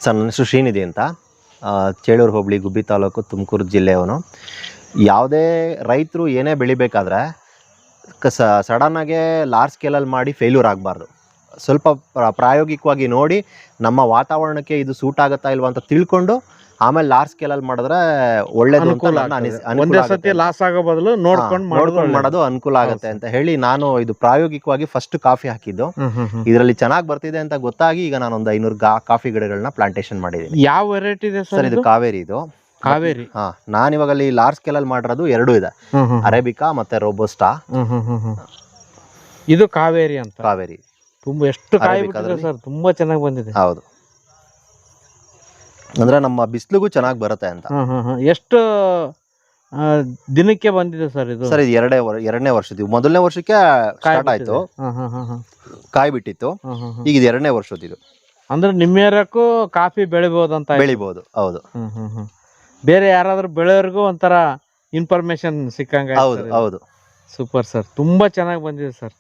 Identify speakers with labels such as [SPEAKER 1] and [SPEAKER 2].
[SPEAKER 1] Sir, ನನ್ನ ಹೆಸರು ಶ್ರೀನಿಧಿ ಅಂತ. ಚೇಳೂರು ಹೋಬಳಿ, ಗುಬ್ಬಿ ತಾಲೂಕು, ತುಮಕೂರು ಜಿಲ್ಲೆಯವನು. ಯಾವುದೇ ರೈತರು ಏನೇ ಬೆಳಿಬೇಕಾದ್ರೆ ಸಡನ್ನಾಗೆ ಲಾರ್ಜ್ ಸ್ಕೇಲಲ್ಲಿ ಮಾಡಿ ಫೇಲ್ಯೂರ್ ಆಗಬಾರ್ದು. ಸ್ವಲ್ಪ ಪ್ರಾಯೋಗಿಕವಾಗಿ ನೋಡಿ ನಮ್ಮ ವಾತಾವರಣಕ್ಕೆ ಇದು ಸೂಟ್ ಆಗುತ್ತಾ ಇಲ್ವಾ ಅಂತ ತಿಳ್ಕೊಂಡು ಆಮೇಲೆ ಲಾರ್ಜ್ ಸ್ಕೇಲಲ್ಲಿ ಮಾಡಿದ್ರೆ ಒಳ್ಳೇದು ಅಂತ
[SPEAKER 2] ಒಂದೇ ಸತಿ ಲಾಸ್ ಆಗೋ ಬದಲು ನೋಡ್ಕೊಂಡು
[SPEAKER 1] ಮಾಡೋದು ಅನುಕೂಲ ಆಗುತ್ತೆ ಅಂತ ಹೇಳಿ ನಾನು ಇದು ಪ್ರಾಯೋಗಿಕವಾಗಿ ಫಸ್ಟ್ ಕಾಫಿ ಹಾಕಿದ್ದು. ಇದರಲ್ಲಿ ಚೆನ್ನಾಗಿ ಬರ್ತಿದೆ ಅಂತ ಗೊತ್ತಾಗಿ ಈಗ ನಾನು ಒಂದು 500 ಕಾಫಿ ಗಿಡಗಳನ್ನ ಪ್ಲಾಂಟೇಶನ್ ಮಾಡಿದ್ದೀನಿ.
[SPEAKER 2] ಯಾವ ವೆರೈಟಿ ಇದೆ
[SPEAKER 1] ಸರ್? ಇದು ಕಾವೇರಿ. ಇದು
[SPEAKER 2] ಕಾವೇರಿ.
[SPEAKER 1] ನಾನು ಇವಾಗ ಅಲ್ಲಿ ಲಾರ್ಜ್ ಸ್ಕೇಲ್ ಅಲ್ಲಿ ಮಾಡಿರೋದು 2 ಇದೆ, ಅರೇಬಿಕಾ ಮತ್ತೆ ರೋಬೋಸ್ಟಾ.
[SPEAKER 2] ಇದು ಕಾವೇರಿ ಅಂತ.
[SPEAKER 1] ಕಾವೇರಿ
[SPEAKER 2] ತುಂಬಾ ಎಷ್ಟು ಕಾಯಿ ಬಿಟ್ಟಿದೆ ಸರ್, ತುಂಬಾ ಚೆನ್ನಾಗಿ ಬಂದಿದೆ.
[SPEAKER 1] ಹೌದು, ಅಂದ್ರೆ ನಮ್ಮ ಬಿಸಿಲಿಗೂ ಚೆನ್ನಾಗಿ ಬರುತ್ತೆ ಅಂತ.
[SPEAKER 2] ಎಷ್ಟು ದಿನಕ್ಕೆ ಬಂದಿದೆ ಸರ್ ಇದು?
[SPEAKER 1] ಸರ್, ಇದು ಎರಡನೇ ವರ್ಷದ್ದು. ಮೊದಲನೇ ವರ್ಷಕ್ಕೆ ಸ್ಟಾರ್ಟ್ ಆಯ್ತು, ಕಾಯಿ ಬಿಟ್ಟಿತ್ತು. ಈಗ ಇದು 2ನೇ ವರ್ಷದ್ದು.
[SPEAKER 2] ಅಂದ್ರೆ ನಿಮ್ಮೆರಕ್ಕೂ ಕಾಫಿ ಬೆಳಿಬಹುದು.
[SPEAKER 1] ಹೌದು.
[SPEAKER 2] ಬೇರೆ ಯಾರಾದ್ರೂ ಬೆಳೆಯೋರ್ಗು ಒಂಥರ ಇನ್ಫಾರ್ಮೇಶನ್ ಸಿಕ್ಕಂಗ.
[SPEAKER 1] ಹೌದು.
[SPEAKER 2] ಸೂಪರ್ ಸರ್, ತುಂಬಾ ಚೆನ್ನಾಗಿ ಬಂದಿದೆ ಸರ್.